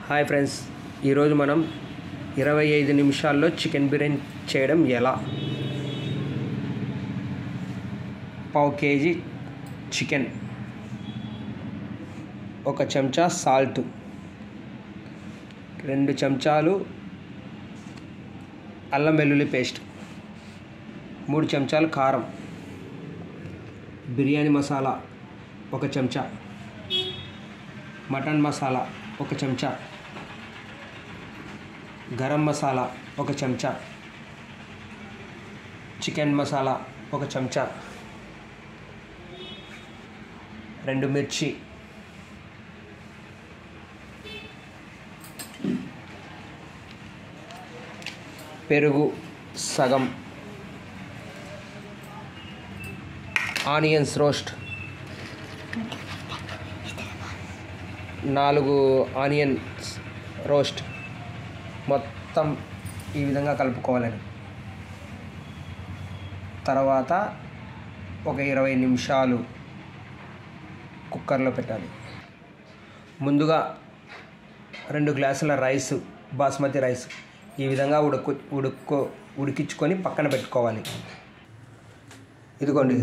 Hi friends, ఈరోజు మనం 25 నిమిషాల్లో చికెన్ బిర్యానీ చేయడం ఎలా. పావు కేజీ చికెన్, 1 చెంచా సాల్ట్, 2 చెంచాలు అల్లం వెల్లుల్లి పేస్ట్, 3 చెంచాలు కారం, బిర్యానీ మసాలా 1 చెంచా, మటన్ మసాలా 1 చెంచా, గరం మసాలా 1 చెంచా, చికెన్ మసాలా 1 చెంచా, 2 మిర్చి, పెరుగు సగం, ఆనియన్స్ రోస్ట్ 4 ఆనియన్స్ రోస్ట్. మొత్తం ఈ విధంగా కలుపుకోవాలని. తర్వాత ఒక 20 నిమిషాలు కుక్కర్లో పెట్టాలి. ముందుగా 2 గ్లాసుల రైస్, బాస్మతి రైస్ ఈ విధంగా ఉడికించుకొని పక్కన పెట్టుకోవాలి. ఇదిగోండి,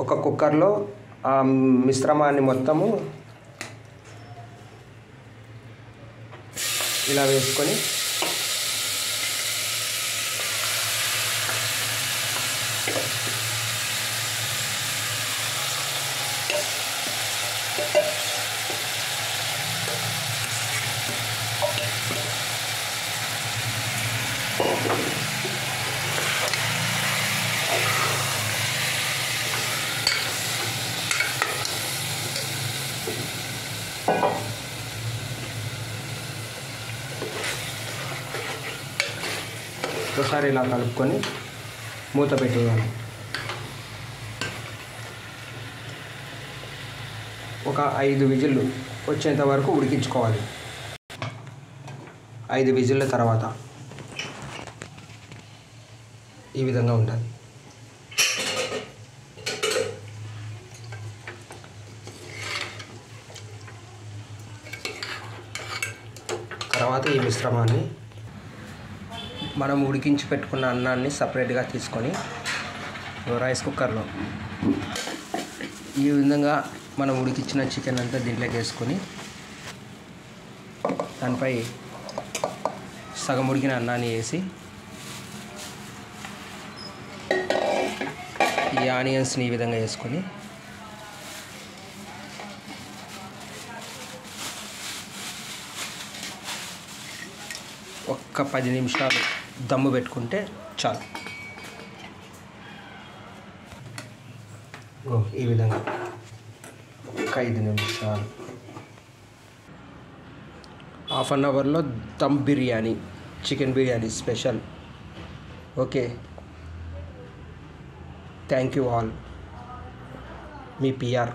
ఒక కుక్కర్లో ఆ మిశ్రమాన్ని మొత్తము ఇలా వేసుకొని ఒకసారి ఇలా కలుపుకొని మూత పెట్టేయాలి. ఒక 5 విజిల్లు వచ్చేంత వరకు ఉడికించుకోవాలి. 5 విజిల్ల తర్వాత ఈ విధంగా ఉండాలి. తర్వాత ఈ మిశ్రమాన్ని మనం ఉడికించి పెట్టుకున్న అన్నాన్ని సపరేట్గా తీసుకొని రైస్ కుక్కర్లో ఈ విధంగా మనం ఉడికించిన చికెన్ అంతా దీంట్లోకి వేసుకొని దానిపై సగం ఉడికిన అన్నాన్ని వేసి ఈ ఆనియన్స్ని ఈ విధంగా వేసుకొని ఒక్క 10 నిమిషాలు దమ్ము పెట్టుకుంటే చాలు. ఈ విధంగా ఒక 5 నిమిషాలు, హాఫ్ అన్ అవర్లో dum biryani, chicken biryani special. Okay, thank you all. మీ పిఆర్.